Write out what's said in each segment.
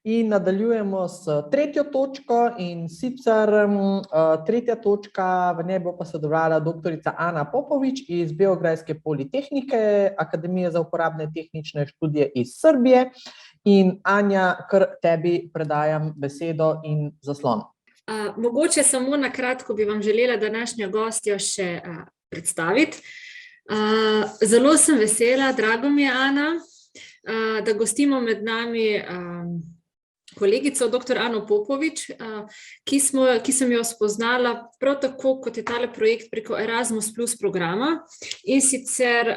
In nadaljujemo s tretjo točko in sicer tretja točka, v njej bo pa sodelovala doktorica Ana Popović iz Beogradske Politehnike, Akademije za uporabne tehnične študije iz Srbije. In Anja, kar tebi predajam besedo in zaslon. Mogoče samo na kratko bi vam želela današnjo gostjo še predstaviti. Zelo sem vesela, drago mi je, Ana, da gostimo med nami kolegico dr. Ano Popović, ki sem jo spoznala prav tako, kot je tale projekt preko Erasmus Plus programa, in sicer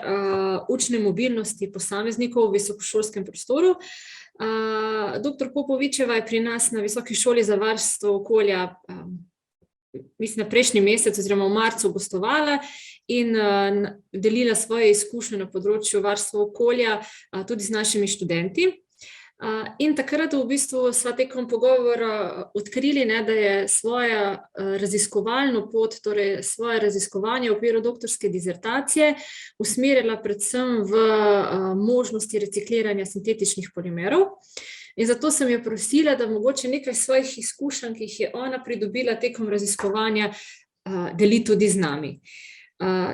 učne mobilnosti posameznikov v visokošolskem prostoru. Dr. Popovićeva je pri nas na Visoki šoli za varstvo okolja, mislim, prejšnji mesec oziroma v marcu gostovala in delila svoje izkušnje na področju varstva okolja tudi z našimi študenti. In takrat v bistvu sva tekom pogovora odkrili, da je svojo raziskovalno pot, torej svoje raziskovanje v okviru doktorske dizertacije usmerila predvsem v možnosti recikliranja sintetičnih polimerov. In zato sem jo prosila, da mogoče nekaj svojih izkušenj, ki jih je ona pridobila tekom raziskovanja, deli tudi z nami.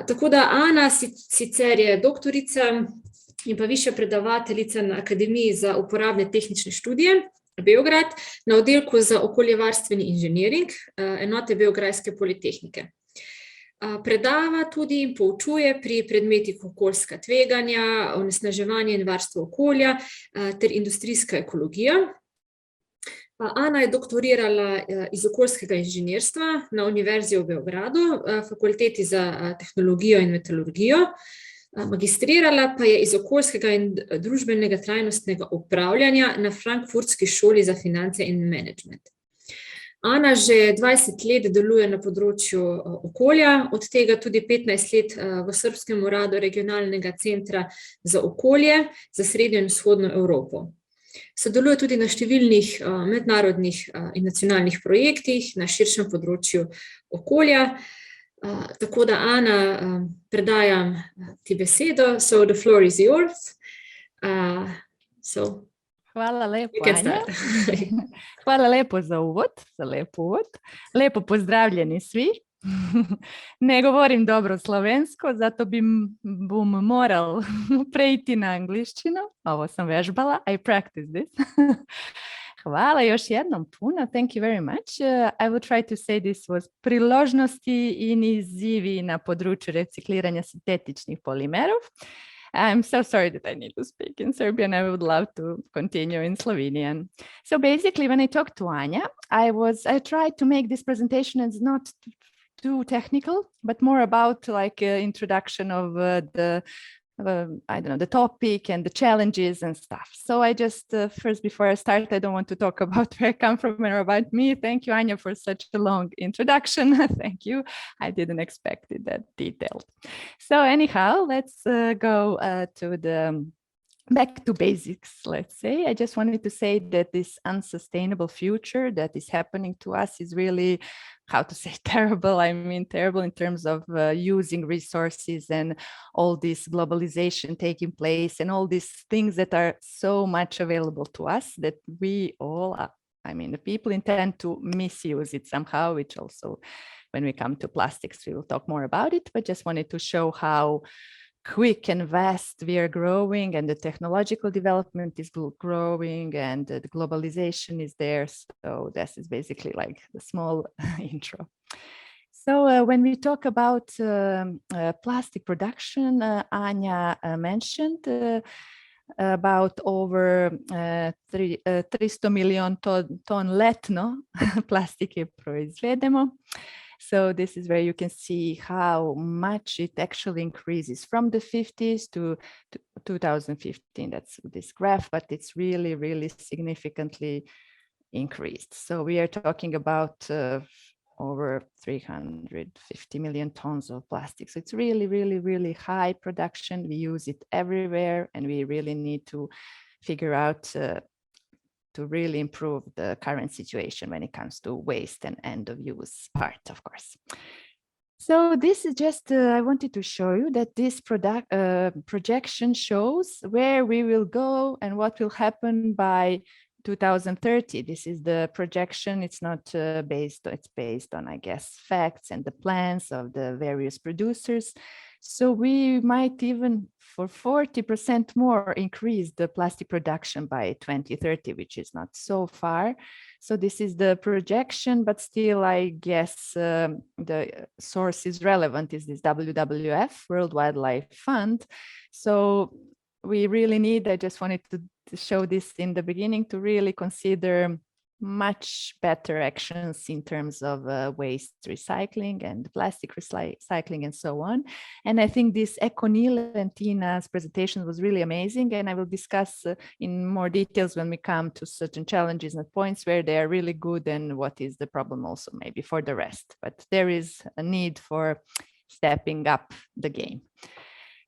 Tako da Ana sicer je doktorica in pa višja predavateljica na Akademiji za uporabne tehnične študije Beograd na oddelku za okoljevarstveni inženiring enote Beogradske Politehnike. Predava tudi in poučuje pri predmetih okoljska tveganja, onesnaževanje in varstvo okolja ter industrijska ekologija. Ana je doktorirala iz okoljskega inženirstva na Univerzi v Beogradu, Fakulteti za tehnologijo in metalurgijo. Magistrirala pa je iz okoljskega in družbenega trajnostnega upravljanja na Frankfurtski šoli za finance in management. Ana že 20 let deluje na področju okolja, od tega tudi 15 let v Srbskem uradu regionalnega centra za okolje za srednjo in vzhodno Evropo. Sodeluje tudi na številnih mednarodnih in nacionalnih projektih na širšem področju okolja. Tako da, Ana, predajam ti besedo. So the floor is yours. Hvala lepo, Anja. Hvala lepo za uvod, za lep uvod. Lepo pozdravljeni svi. Ne govorim dobro slovensko, zato bom moral preiti na angliščino. Ovo sam vežbala. I practice this. Hvala još jednom puno. Thank you very much. I will try to say this was Priložnosti in izzivi na področju recikliranja sintetičnih polimerov. I'm so sorry that I need to speak in Serbian. I would love to continue in Slovenian. So basically, when I talked to Anja, I tried to make this presentation as not too technical, but more about like introduction of the topic and the challenges and stuff. So I just, first, before I start, I don't want to talk about where I come from or about me. Thank you, Anja, for such a long introduction. Thank you. I didn't expect it that detailed. So anyhow, let's go back to basics, let's say. I just wanted to say that this unsustainable future that is happening to us is really, how to say, terrible. I mean, terrible in terms of using resources and all this globalization taking place and all these things that are so much available to us that we all, the people intend to misuse it somehow, which also, when we come to plastics, we will talk more about it, but just wanted to show how quick and vast we are growing, and the technological development is growing, and the globalization is there. So this is basically like the small intro. So when we talk about plastic production, Anja mentioned about over 300 million ton letno plastike proizvedemo. So this is where you can see how much it actually increases from the 50s to 2015. That's this graph, but it's really, really significantly increased. So we are talking about over 350 million tons of plastic. So it's really, really, really high production. We use it everywhere, and we really need to figure out to really improve the current situation when it comes to waste and end of use part, of course. So this is just, I wanted to show you that this projection shows where we will go and what will happen by 2030. This is the projection. It's not it's based on, I guess, facts and the plans of the various producers. So we might even for 40% more increase the plastic production by 2030, which is not so far. So this is the projection, but still, I guess the source is relevant is this WWF, World Wildlife Fund. So we really need, I just wanted to show this in the beginning, to really consider much better actions in terms of waste recycling and plastic recycling and so on. And I think this Econil and Tina's presentation was really amazing, and I will discuss in more details when we come to certain challenges and points where they are really good and what is the problem also maybe for the rest. But there is a need for stepping up the game.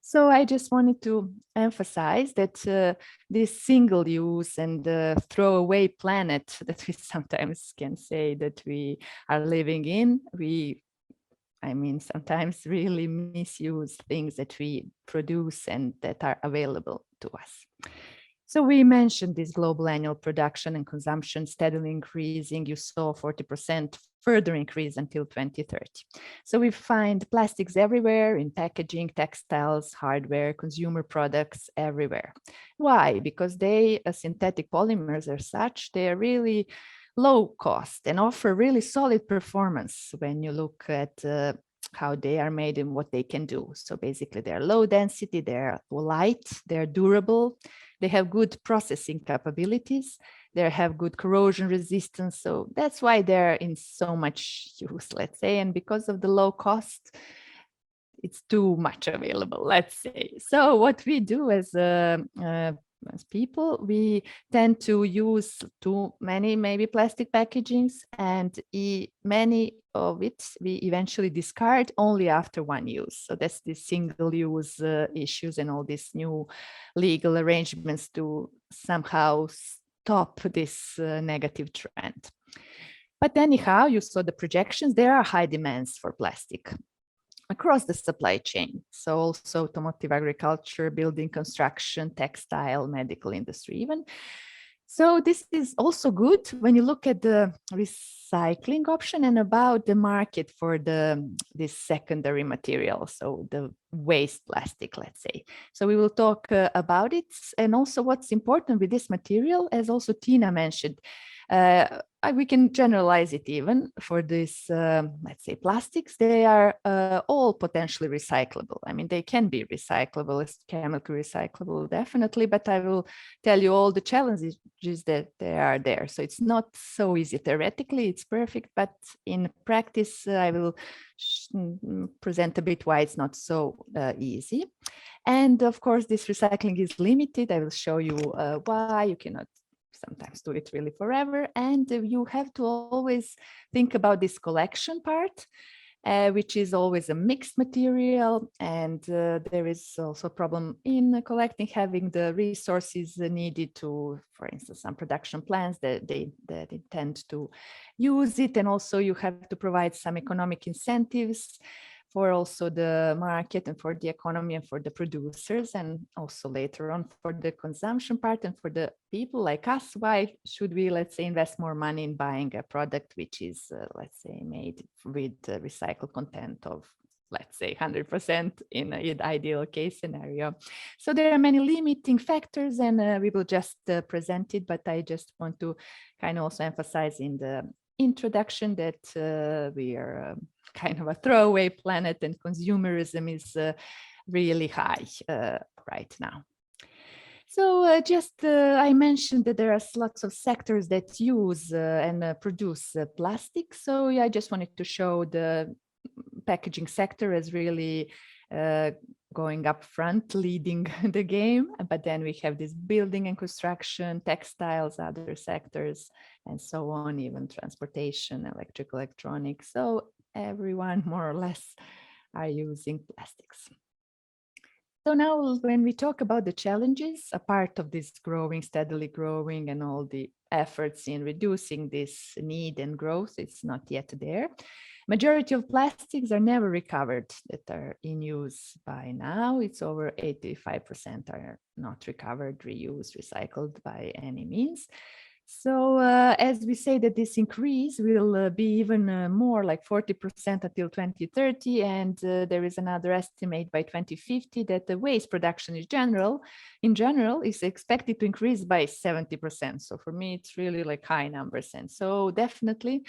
So I just wanted to emphasize that this single use and throwaway planet that we sometimes can say that we are living in, sometimes really misuse things that we produce and that are available to us. So we mentioned this global annual production and consumption steadily increasing. You saw 40% further increase until 2030. So we find plastics everywhere in packaging, textiles, hardware, consumer products everywhere. Why? Because synthetic polymers are such, they are really low cost and offer really solid performance when you look at how they are made and what they can do. So basically they're low density, they're light, they're durable, they have good processing capabilities, they have good corrosion resistance. So that's why they're in so much use, let's say. And because of the low cost, it's too much available, let's say. So what we do as people, we tend to use too many maybe plastic packagings, and many of it we eventually discard only after one use. So that's the single use issues and all these new legal arrangements to somehow stop this negative trend. But anyhow, you saw the projections, there are high demands for plastic across the supply chain. So also automotive, agriculture, building, construction, textile, medical industry even. So this is also good when you look at the recycling option and about the market for this secondary material, so the waste plastic, let's say. So we will talk about it, and also what's important with this material, as also Tina mentioned, we can generalize it even for this, let's say, plastics. They are all potentially recyclable. I mean, they can be recyclable, it's chemically recyclable, definitely, but I will tell you all the challenges that they are there. So it's not so easy. Theoretically, it's perfect, but in practice, I will present a bit why it's not so easy. And of course, this recycling is limited. I will show you why. You cannot sometimes do it really forever. And you have to always think about this collection part, which is always a mixed material. And there is also a problem in collecting, having the resources needed to, for instance, some production plants that intend to use it. And also you have to provide some economic incentives for also the market and for the economy and for the producers, and also later on for the consumption part and for the people like us. Why should we, let's say, invest more money in buying a product which is, let's say, made with recycled content of, let's say, 100% in an ideal case scenario? So there are many limiting factors, and we will just present it, but I just want to kind of also emphasize in the introduction that we are kind of a throwaway planet, and consumerism is really high right now. So I mentioned that there are lots of sectors that use and produce plastic. So I just wanted to show the packaging sector as really going up front, leading the game. But then we have this building and construction, textiles, other sectors, and so on, even transportation, electronics. So everyone more or less are using plastics. So now when we talk about the challenges, a part of this steadily growing and all the efforts in reducing this need and growth, it's not yet there. Majority of plastics are never recovered that are in use by now. It's over 85% are not recovered, reused, recycled by any means. So as we say that this increase will be even more, like 40% until 2030, and there is another estimate by 2050 that the waste production in general is expected to increase by 70%. So for me, it's really like high numbers. And so definitely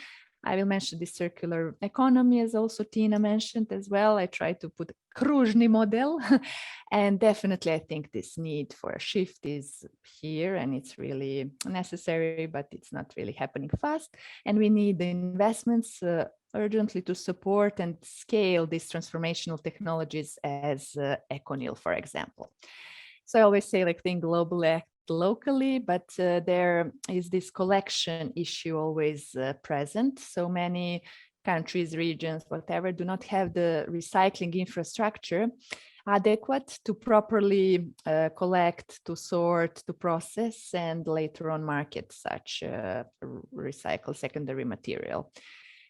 I will mention the circular economy, as also Tina mentioned as well. I try to put kružni model, and definitely I think this need for a shift is here, and it's really necessary, but it's not really happening fast. And we need the investments urgently to support and scale these transformational technologies as ECONYL, for example. So I always say, like, think globally, act locally, but there is this collection issue always present. So many countries, regions, whatever, do not have the recycling infrastructure adequate to properly collect, to sort, to process, and later on market such recycled secondary material.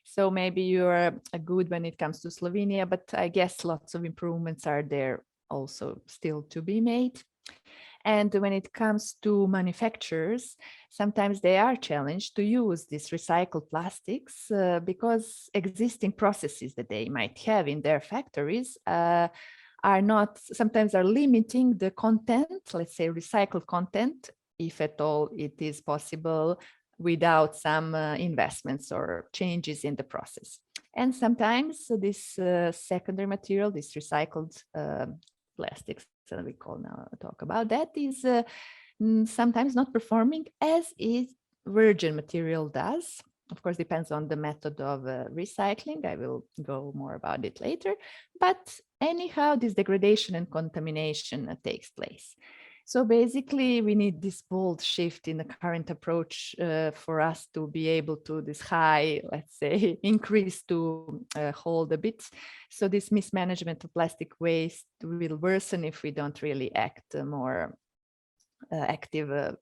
So maybe you're good when it comes to Slovenia, but I guess lots of improvements are there also still to be made. And when it comes to manufacturers, sometimes they are challenged to use these recycled plastics because existing processes that they might have in their factories sometimes are limiting the content, let's say recycled content, if at all it is possible, without some investments or changes in the process. And sometimes this secondary material, this recycled plastics, so we talk about that, is sometimes not performing as virgin material does. Of course, depends on the method of recycling. I will go more about it later. But anyhow, this degradation and contamination takes place. So basically, we need this bold shift in the current approach for us to be able to this high, let's say, increase to hold a bit. So this mismanagement of plastic waste will worsen if we don't really act more active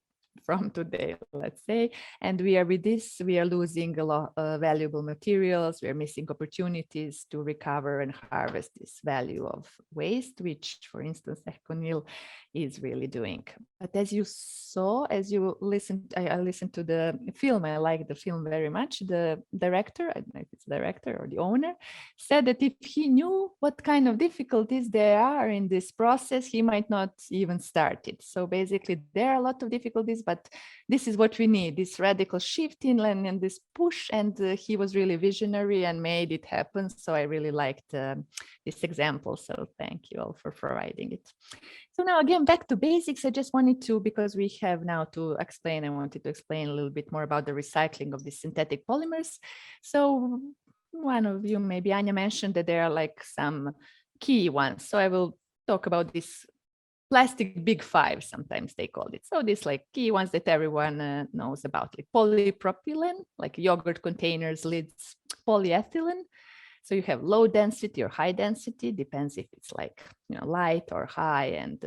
from today, let's say. And we are losing a lot of valuable materials. We are missing opportunities to recover and harvest this value of waste, which, for instance, ECONYL is really doing. But as you saw, as you listened, I listened to the film. I like the film very much. The director, I don't know if it's the director or the owner, said that if he knew what kind of difficulties there are in this process, he might not even start it. So basically, there are a lot of difficulties, but this is what we need, this radical shift in and this push. And he was really visionary and made it happen. So I really liked this example. So thank you all for providing it. So now again, back to basics. I just wanted to, because we have now to explain, I wanted to explain a little bit more about the recycling of the synthetic polymers. So one of you, maybe Anya, mentioned that there are like some key ones. So I will talk about this plastic big five, sometimes they call it. So these like key ones that everyone knows about, like polypropylene, like yogurt containers, lids, polyethylene. So you have low density or high density, depends if it's like, light or high. And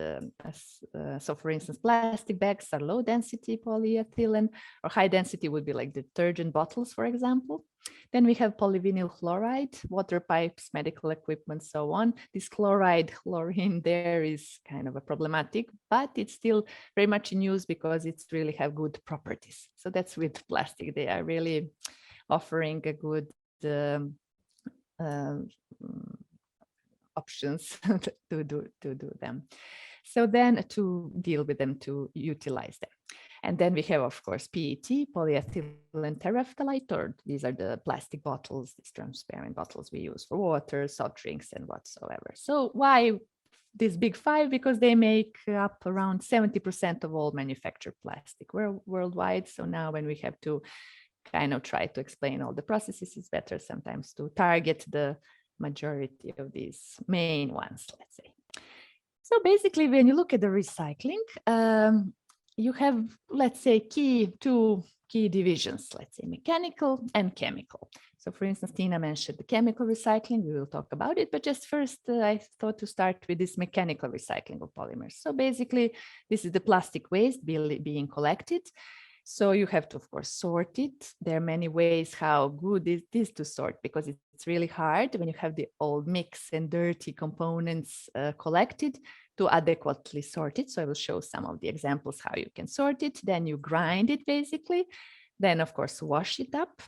so for instance, plastic bags are low density polyethylene, or high density would be like detergent bottles, for example. Then we have polyvinyl chloride, water pipes, medical equipment, so on. This chlorine there is kind of a problematic, but it's still very much in use because it's really have good properties. So that's with plastic. They are really offering a good options to do them. So then to deal with them, to utilize them. And then we have, of course, PET, polyethylene terephthalate, or these are the plastic bottles, these transparent bottles we use for water, soft drinks, and whatsoever. So why this big five? Because they make up around 70% of all manufactured plastic worldwide. So now when we have to kind of try to explain all the processes, it's better sometimes to target the majority of these main ones, let's say. So basically, when you look at the recycling, you have, let's say, two key divisions, let's say mechanical and chemical. So for instance, Tina mentioned the chemical recycling, we will talk about it, but just first I thought to start with this mechanical recycling of polymers. So basically, this is the plastic waste being collected. So you have to, of course, sort it. There are many ways how good it is to sort, because it's it's really hard when you have the old mix and dirty components collected to adequately sort it. So I will show some of the examples how you can sort it. Then you grind it basically. Then of course, wash it up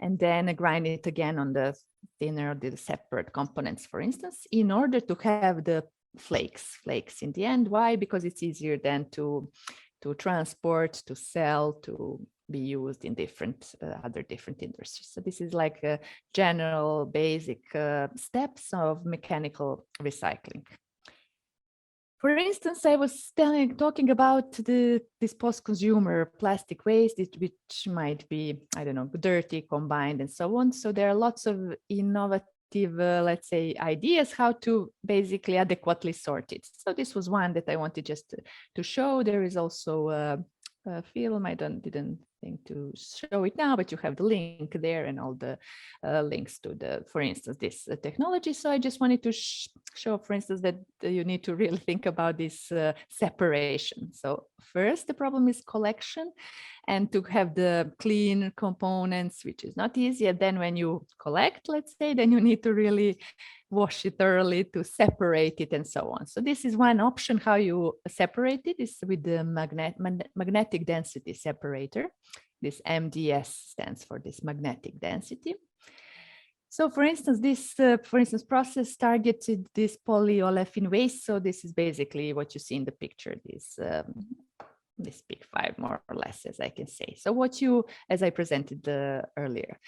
and then grind it again on the thinner, the separate components, for instance, in order to have the flakes in the end. Why? Because it's easier then to transport, to sell, to be used in different other different industries. So this is like a general basic steps of mechanical recycling. For instance, I was talking about this post-consumer plastic waste, which might be, I don't know, dirty, combined, and so on. So there are lots of innovative, let's say, ideas how to basically adequately sort it. So this was one that I wanted just to show. There is also a film. I didn't think to show it now, but you have the link there and all the links to the, for instance, this technology. So I just wanted to show, for instance, that you need to really think about this separation. So first, the problem is collection and to have the clean components, which is not easy. And then when you collect, let's say, then you need to really wash it thoroughly to separate it and so on. So this is one option how you separate it is with the magnetic density separator. This MDS stands for this magnetic density. So for instance, this process targeted this polyolefin waste. So this is basically what you see in the picture, this big five, more or less, as I can say. So what as I presented earlier.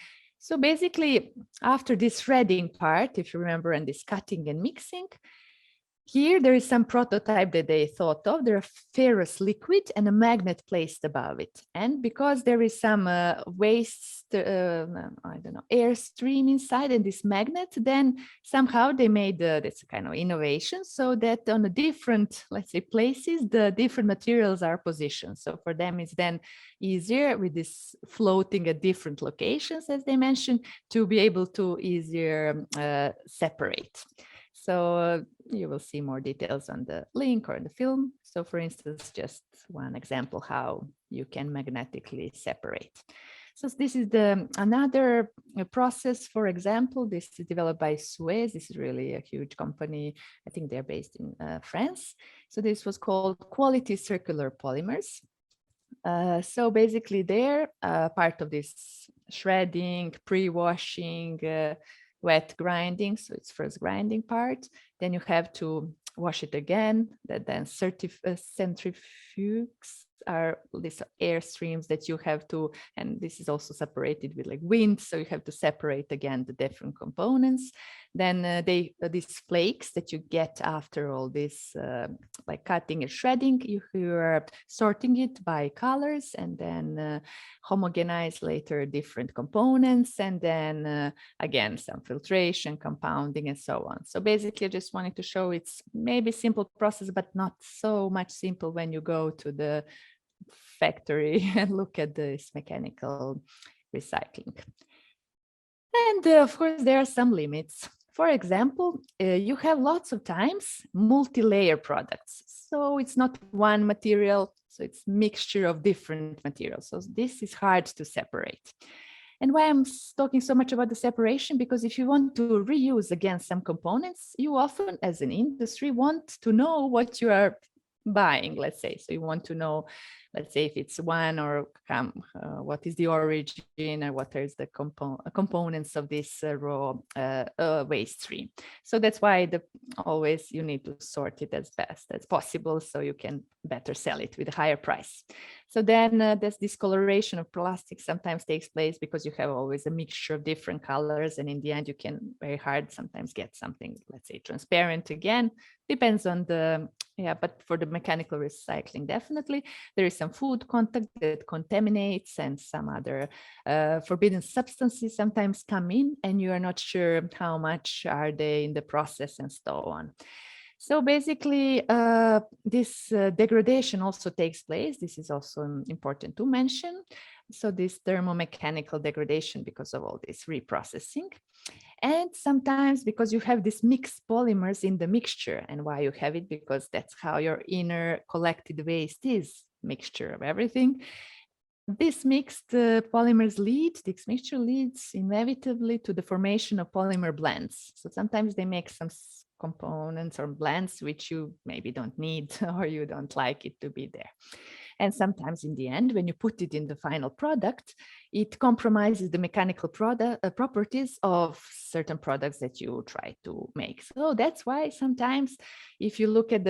So basically, after this shredding part, if you remember, and this cutting and mixing, here there is some prototype that they thought of. There are ferrous liquid and a magnet placed above it. And because there is some waste, I don't know, air stream inside and this magnet, then somehow they made this kind of innovation so that on the different, let's say, places, the different materials are positioned. So for them, it's then easier with this floating at different locations, as they mentioned, to be able to easier separate. So you will see more details on the link or in the film. So for instance, just one example how you can magnetically separate. So this is another process. For example, this is developed by Suez. This is really a huge company. I think they're based in France. So this was called Quality Circular Polymers. So basically they're part of this shredding, pre-washing, wet grinding. So it's first grinding part. Then you have to wash it again. That then centrifuges are these air streams that you have to, and this is also separated with like wind. So you have to separate again the different components. Then these flakes that you get after all this, like cutting and shredding, you are sorting it by colors and then homogenize later different components. And then again, some filtration, compounding, and so on. So basically, I just wanted to show it's maybe simple process, but not so much simple when you go to the factory and look at this mechanical recycling. And of course, there are some limits. For example, you have lots of times multi-layer products. So it's not one material, so it's mixture of different materials. So this is hard to separate. And why I'm talking so much about the separation, because if you want to reuse again some components, you often as an industry want to know what you are buying, let's say. So you want to know, let's say, if it's one or what is the origin or what is the components of this raw waste stream. So that's why always you need to sort it as best as possible so you can better sell it with a higher price. So then this discoloration of plastic sometimes takes place because you have always a mixture of different colors, and in the end you can very hard sometimes get something, let's say, transparent again. Depends on but for the mechanical recycling, definitely there is some food contact that contaminates, and some other forbidden substances sometimes come in, and you are not sure how much are they in the process and so on. So basically, this degradation also takes place. This is also important to mention. So this thermomechanical degradation because of all this reprocessing. And sometimes because you have this mixed polymers in the mixture. And why you have it? Because that's how your inner collected waste is, mixture of everything. This mixed polymers this mixture leads inevitably to the formation of polymer blends. So sometimes they make some components or blends which you maybe don't need or you don't like it to be there. And sometimes in the end, when you put it in the final product, it compromises the mechanical properties of certain products that you try to make. So that's why sometimes if you look at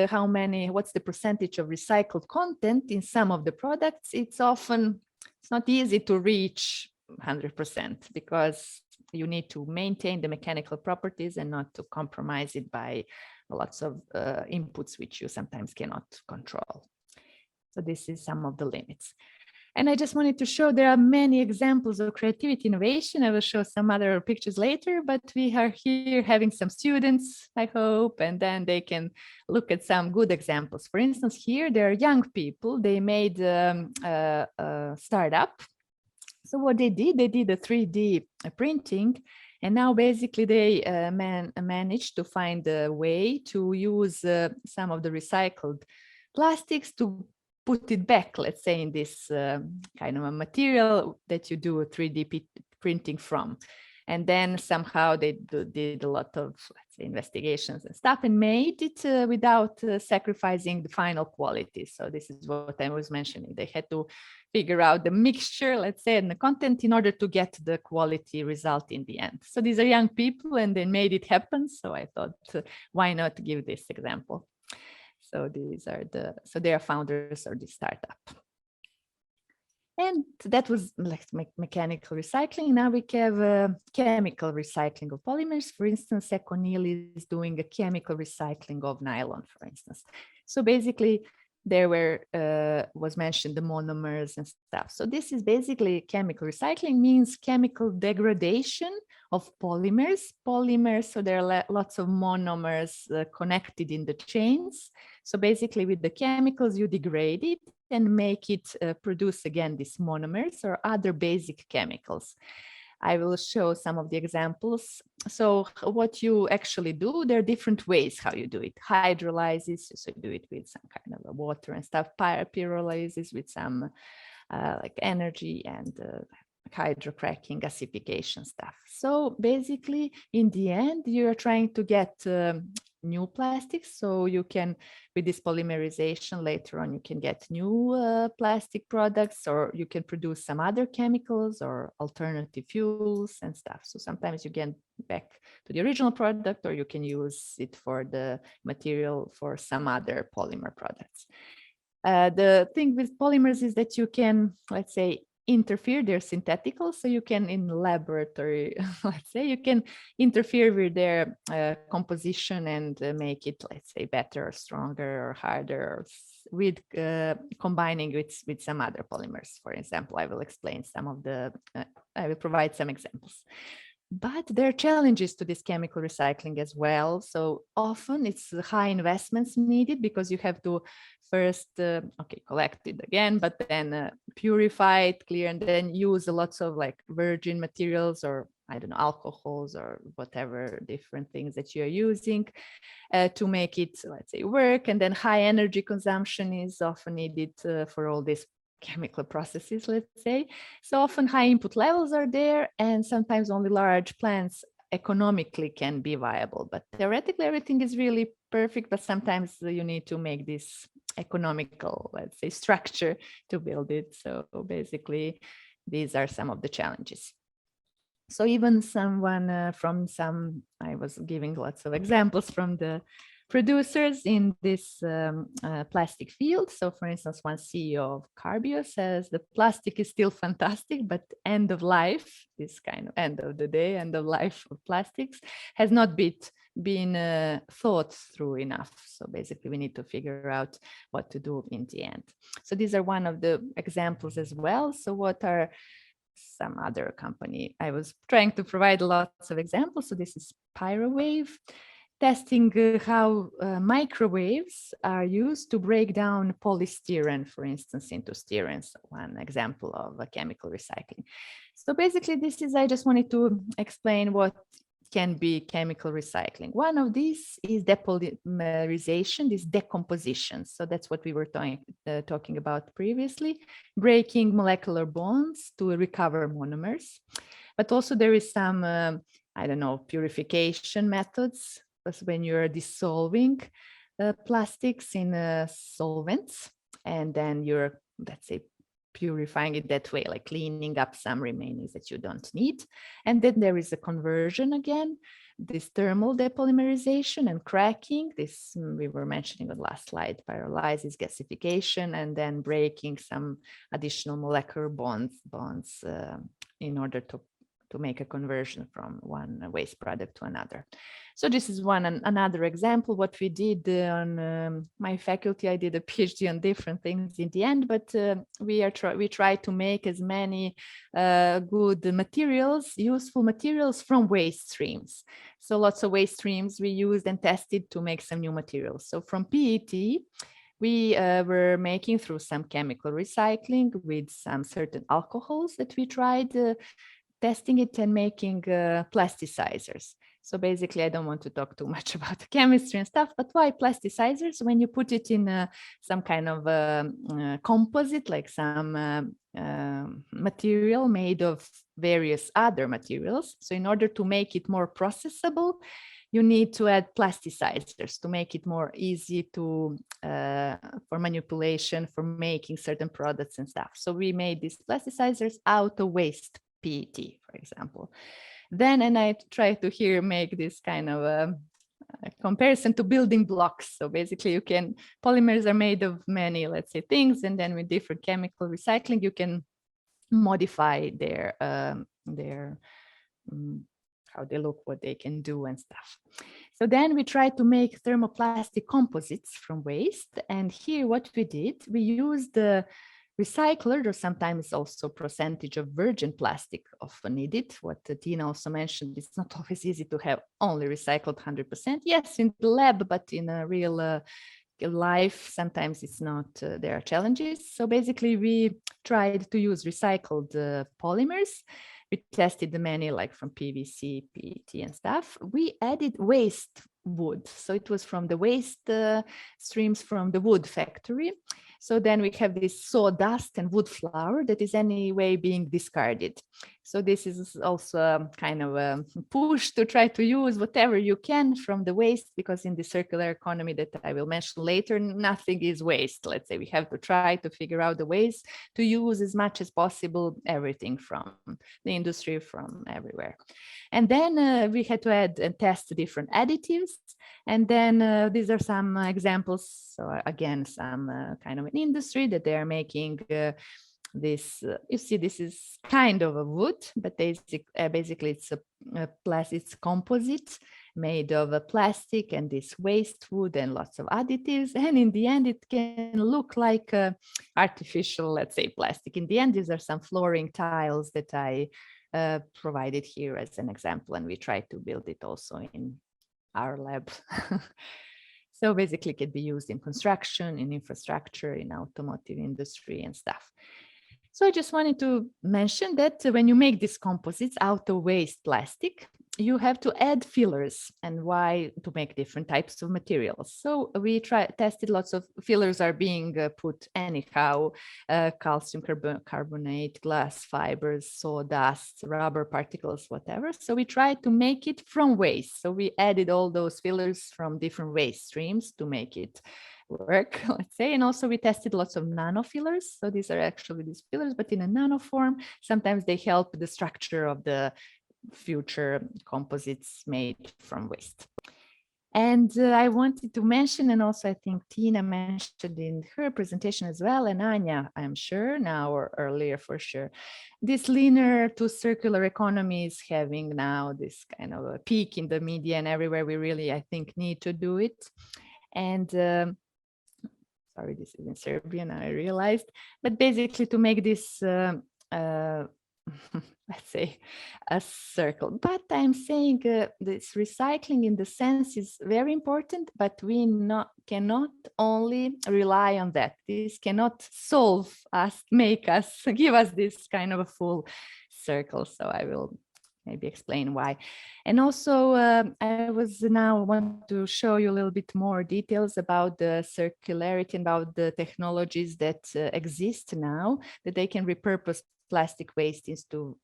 what's the percentage of recycled content in some of the products, it's not easy to reach 100% because you need to maintain the mechanical properties and not to compromise it by lots of inputs which you sometimes cannot control. So this is some of the limits. And I just wanted to show there are many examples of creativity innovation. I will show some other pictures later, but we are here having some students, I hope, and then they can look at some good examples. For instance, here there are young people. They made a startup. So what they did a 3D printing, and now basically they managed to find a way to use some of the recycled plastics to put it back, let's say, in this kind of a material that you do a 3D printing from. And then somehow they did a lot of, let's say, investigations and stuff and made it without sacrificing the final quality. So this is what I was mentioning. They had to figure out the mixture, let's say, and the content in order to get the quality result in the end. So these are young people and they made it happen. So I thought, why not give this example? So they are founders of this startup. And that was like mechanical recycling. Now we have chemical recycling of polymers. For instance, ECONYL is doing a chemical recycling of nylon, for instance. So basically, there was mentioned the monomers and stuff. So this is basically chemical recycling, means chemical degradation of polymers. So there are lots of monomers connected in the chains. So basically with the chemicals, you degrade it and make it produce again these monomers or other basic chemicals. I will show some of the examples. So what you actually do, there are different ways how you do it. Hydrolysis, so you do it with some kind of water and stuff. Pyrolysis with some like energy, and hydrocracking, gasification stuff. So basically, in the end, you're trying to get new plastics. So you can, with this polymerization later on, you can get new plastic products, or you can produce some other chemicals or alternative fuels and stuff. So sometimes you get back to the original product, or you can use it for the material for some other polymer products. The thing with polymers is that you can, let's say, interfere, they're synthetical, so you can, in laboratory, let's say, you can interfere with their composition and make it, let's say, better or stronger or harder, or with combining with some other polymers. For example, I will explain some of the, I will provide some examples. But there are challenges to this chemical recycling as well. So often it's high investments needed, because you have to first, collect it again, but then purify it, clear, and then use lots of like virgin materials, or I don't know, alcohols or whatever different things that you're using to make it, let's say, work. And then high energy consumption is often needed for all this chemical processes, let's say. So often high input levels are there, and sometimes only large plants economically can be viable. But theoretically, everything is really perfect, but sometimes you need to make this economical, let's say, structure to build it. So basically, these are some of the challenges. So even someone from some, I was giving lots of examples from the producers in this plastic field. So for instance, one CEO of Carbio says the plastic is still fantastic, but end of life, this kind of end of the day, end of life of plastics has not been thought through enough. So basically we need to figure out what to do in the end. So these are one of the examples as well. So what are some other company? I was trying to provide lots of examples. So this is Pyrowave, testing how microwaves are used to break down polystyrene, for instance, into styrene. So one example of a chemical recycling. So basically this is, I just wanted to explain what can be chemical recycling. One of these is depolymerization, this decomposition. So that's what we were talking about previously, breaking molecular bonds to recover monomers. But also there is some, I don't know, purification methods. That's when you're dissolving plastics in solvents, and then you're, let's say, purifying it that way, like cleaning up some remains that you don't need. And then there is a conversion again, this thermal depolymerization and cracking. This we were mentioning on the last slide, pyrolysis, gasification, and then breaking some additional molecular bonds in order to make a conversion from one waste product to another. So this is another example. What we did on my faculty, I did a PhD on different things in the end, but we try to make as many good materials, useful materials from waste streams. So lots of waste streams we used and tested to make some new materials. So from PET, we were making through some chemical recycling with some certain alcohols that we tried testing it and making plasticizers. So basically, I don't want to talk too much about the chemistry and stuff, but why plasticizers? When you put it in some kind of composite, like some material made of various other materials. So in order to make it more processable, you need to add plasticizers to make it more easy to for manipulation, for making certain products and stuff. So we made these plasticizers out of waste PET, for example. Then, and I try to here make this kind of a comparison to building blocks. So basically polymers are made of many, let's say, things, and then with different chemical recycling, you can modify their how they look, what they can do and stuff. So then we try to make thermoplastic composites from waste. And here what we did, we used the recycled, or sometimes also percentage of virgin plastic often needed. What Tina also mentioned, it's not always easy to have only recycled 100%. Yes, in the lab, but in a real life, sometimes it's not, there are challenges. So basically we tried to use recycled polymers. We tested the many, like from PVC, PET and stuff. We added waste wood. So it was from the waste streams from the wood factory. So then we have this sawdust and wood flour that is anyway being discarded. So this is also kind of a push to try to use whatever you can from the waste, because in the circular economy that I will mention later, nothing is waste. Let's say we have to try to figure out the ways to use as much as possible everything from the industry, from everywhere. And then we had to add and test different additives. And then these are some examples. So again, some kind of an industry that they are making this, you see, this is kind of a wood, but basically it's it's composite made of a plastic and this waste wood and lots of additives. And in the end, it can look like artificial, let's say, plastic. In the end, these are some flooring tiles that I provided here as an example, and we tried to build it also in our lab. So basically it can be used in construction, in infrastructure, in automotive industry and stuff. So I just wanted to mention that when you make these composites out of waste plastic, you have to add fillers, and why, to make different types of materials. So we tested lots of fillers are being put anyhow, calcium carbonate, glass fibers, sawdust, rubber particles, whatever. So we tried to make it from waste. So we added all those fillers from different waste streams to make it work, let's say. And also we tested lots of nano fillers. So these are actually these fillers, but in a nano form. Sometimes they help the structure of the future composites made from waste. And I wanted to mention, and also I think Tina mentioned in her presentation as well, and Anya, I'm sure now or earlier for sure, this linear to circular economy is having now this kind of a peak in the media and everywhere. We really, I think, need to do it. And sorry, this is in Serbian, I realized, but basically to make this let's say a circle. But I'm saying this recycling in the sense is very important, but we cannot only rely on that. This cannot solve us, give us this kind of a full circle. So I will maybe explain why. And also, I want to show you a little bit more details about the circularity and about the technologies that exist now, that they can repurpose plastic waste into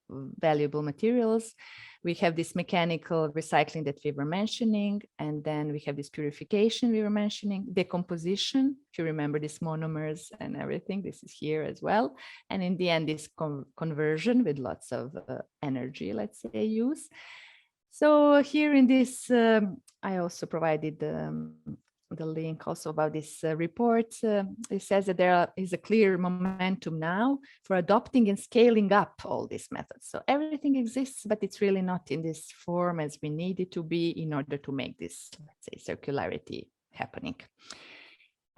valuable materials. We have this mechanical recycling that we were mentioning, and then we have this purification we were mentioning, decomposition, if you remember these monomers and everything, this is here as well. And in the end, this conversion with lots of energy, let's say, use. So here in this, I also provided the link also about this report. It says that there is a clear momentum now for adopting and scaling up all these methods. So everything exists, but it's really not in this form as we need it to be in order to make this, let's say, circularity happening.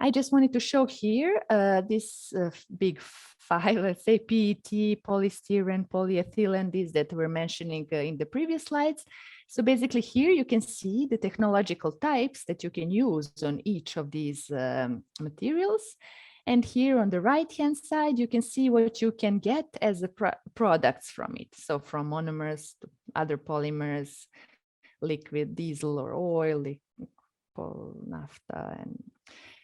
I just wanted to show here this big five, let's say, PET, polystyrene, polyethylene, these that we're mentioning in the previous slides. So basically here you can see the technological types that you can use on each of these materials. And here on the right-hand side, you can see what you can get as products from it. So from monomers to other polymers, liquid diesel or oil, naphtha, and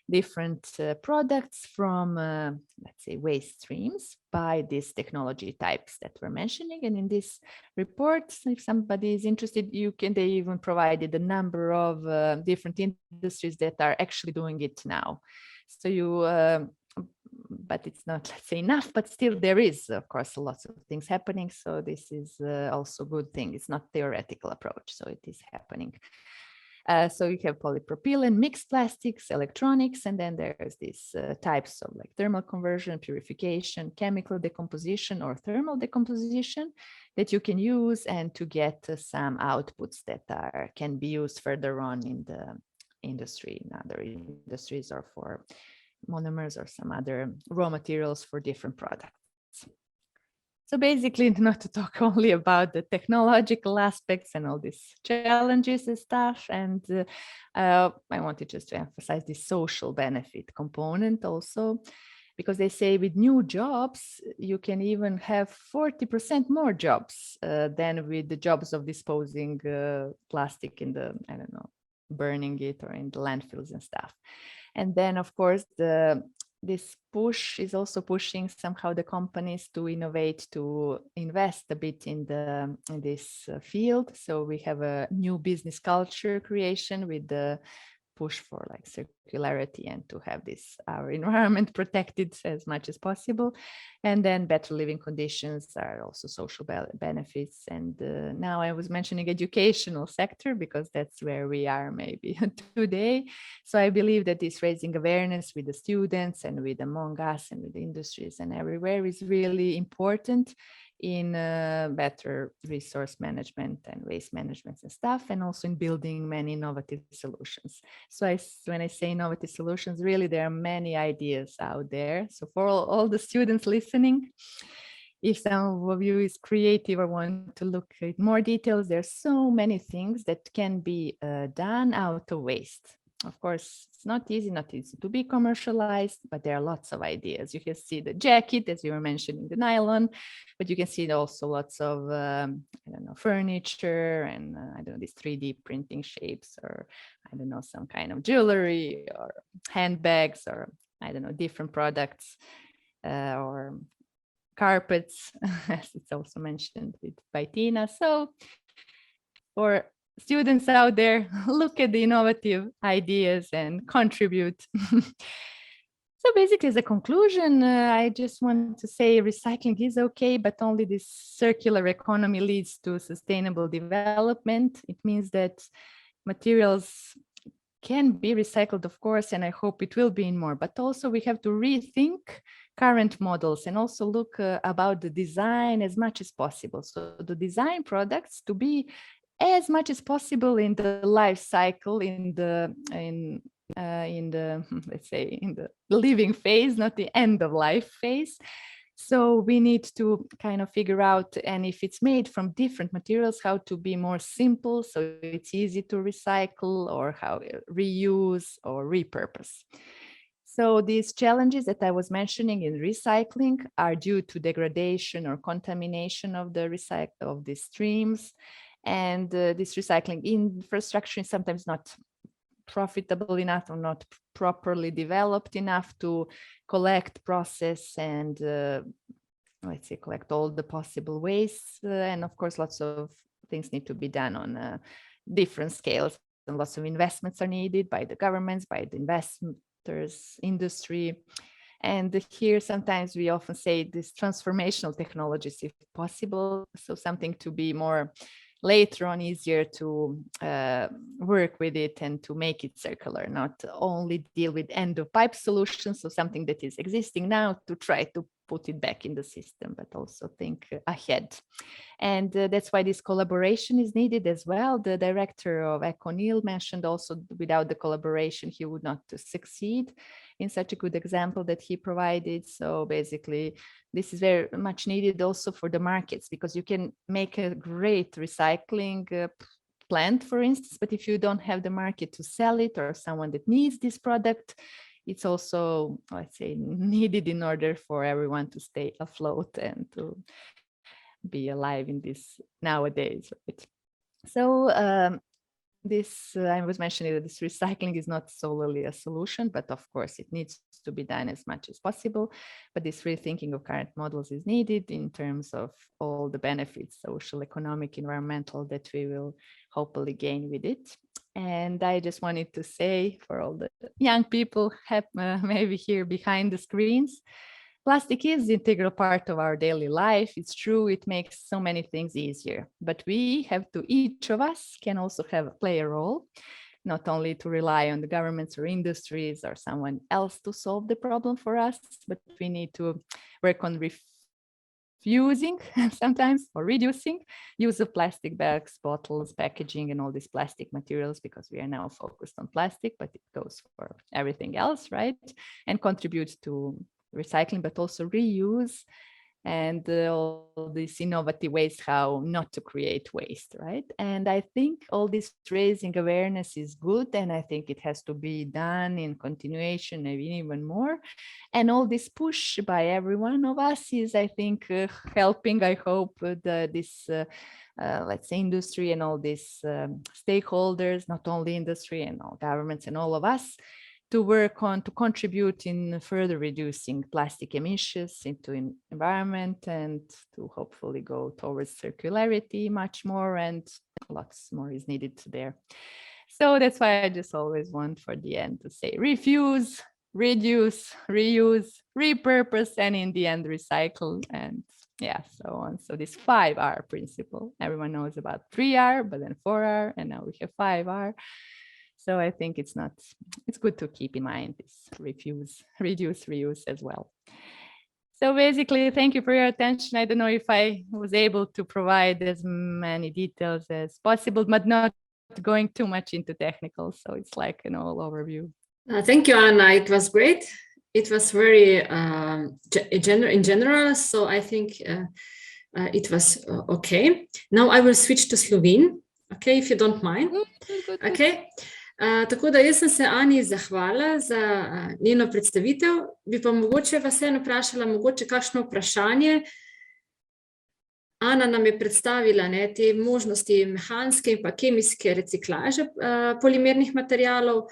different products from, let's say, waste streams by these technology types that we're mentioning. And in this report, if somebody is interested, they even provided a number of different industries that are actually doing it now. So but it's not, let's say, enough, but still there is, of course, lots of things happening. So this is also a good thing. It's not theoretical approach, so it is happening. So you have polypropylene, mixed plastics, electronics, and then there's these types of like thermal conversion, purification, chemical decomposition, or thermal decomposition that you can use and to get some outputs that can be used further on in the industry, in other industries, or for monomers or some other raw materials for different products. So basically, not to talk only about the technological aspects and all these challenges and stuff. And I wanted just to emphasize the social benefit component also, because they say with new jobs, you can even have 40% more jobs than with the jobs of disposing plastic in the, I don't know, burning it or in the landfills and stuff. And then, of course, this push is also pushing somehow the companies to innovate, to invest a bit in this field. So we have a new business culture creation with the push for like circularity and to have our environment protected as much as possible. And then better living conditions are also social benefits. And now I was mentioning educational sector because that's where we are maybe today. So I believe that this raising awareness with the students and with among us and with the industries and everywhere is really important in better resource management and waste management and stuff, and also in building many innovative solutions. So when I say innovative solutions, really there are many ideas out there. So for all the students listening, if some of you is creative or want to look at more details, there's so many things that can be done out of waste. Of course, it's not easy to be commercialized, but there are lots of ideas. You can see the jacket, as you were mentioning, the nylon, but you can see also lots of, I don't know, furniture and I don't know, these 3D printing shapes, or I don't know, some kind of jewelry or handbags, or I don't know, different products or carpets, as it's also mentioned by Tina. So for students out there, look at the innovative ideas and contribute. So basically, as a conclusion, I just want to say recycling is okay, but only this circular economy leads to sustainable development. It means that materials can be recycled, of course, and I hope it will be in more, but also we have to rethink current models and also look about the design as much as possible. So the design products to be as much as possible in the life cycle, in the let's say in the living phase, not the end of life phase. So we need to kind of figure out, and if it's made from different materials, how to be more simple so it's easy to recycle, or how reuse or repurpose. So these challenges that I was mentioning in recycling are due to degradation or contamination of the streams. And this recycling infrastructure is sometimes not profitable enough or not properly developed enough to collect, process, and let's say collect all the possible wastes. And of course, lots of things need to be done on different scales, and lots of investments are needed by the governments, by the investors, industry. And here sometimes we often say this transformational technologies if possible, so something to be more later on easier to work with it and to make it circular, not only deal with end of pipe solutions, so something that is existing now to try to put it back in the system, but also think ahead. And that's why this collaboration is needed as well. The director of Econil mentioned also without the collaboration, he would not succeed in such a good example that he provided. So basically, this is very much needed also for the markets, because you can make a great recycling plant, for instance, but if you don't have the market to sell it or someone that needs this product, it's also, let's say, needed in order for everyone to stay afloat and to be alive in this nowadays, right? So I was mentioning that this recycling is not solely a solution, but of course it needs to be done as much as possible. But this rethinking of current models is needed in terms of all the benefits, social, economic, environmental, that we will hopefully gain with it. And I just wanted to say for all the young people maybe here behind the screens, plastic is the integral part of our daily life. It's true, it makes so many things easier, but we have to, each of us can also play a role, not only to rely on the governments or industries or someone else to solve the problem for us, but we need to work on refusing sometimes or reducing use of plastic bags, bottles, packaging, and all these plastic materials, because we are now focused on plastic, but it goes for everything else, right? And contribute to recycling, but also reuse, and all these innovative ways how not to create waste, right? And I think all this raising awareness is good, and I think it has to be done in continuation and even more. And all this push by every one of us is, I think, helping, I hope, this let's say industry and all these stakeholders, not only industry and all governments and all of us, to work on, to contribute in further reducing plastic emissions into environment, and to hopefully go towards circularity much more, and lots more is needed there. So that's why I just always want for the end to say refuse, reduce, reuse, repurpose, and in the end recycle, and yeah, so on. So this 5R principle, everyone knows about 3R, but then 4R, and now we have 5R. So I think it's good to keep in mind this refuse, reduce, reuse as well. So basically, thank you for your attention. I don't know if I was able to provide as many details as possible, but not going too much into technical. So it's like an all overview. Thank you, Anna. It was great. It was very in general. So I think it was okay. Now I will switch to Slovene. Okay, if you don't mind. Okay. Tako da jaz sem se Ani zahvala za njeno predstavitev, bi pa mogoče vas vseeno vprašala mogoče kakšno vprašanje. Ana nam je predstavila te možnosti mehanske in pa kemijske reciklaže polimernih materialov.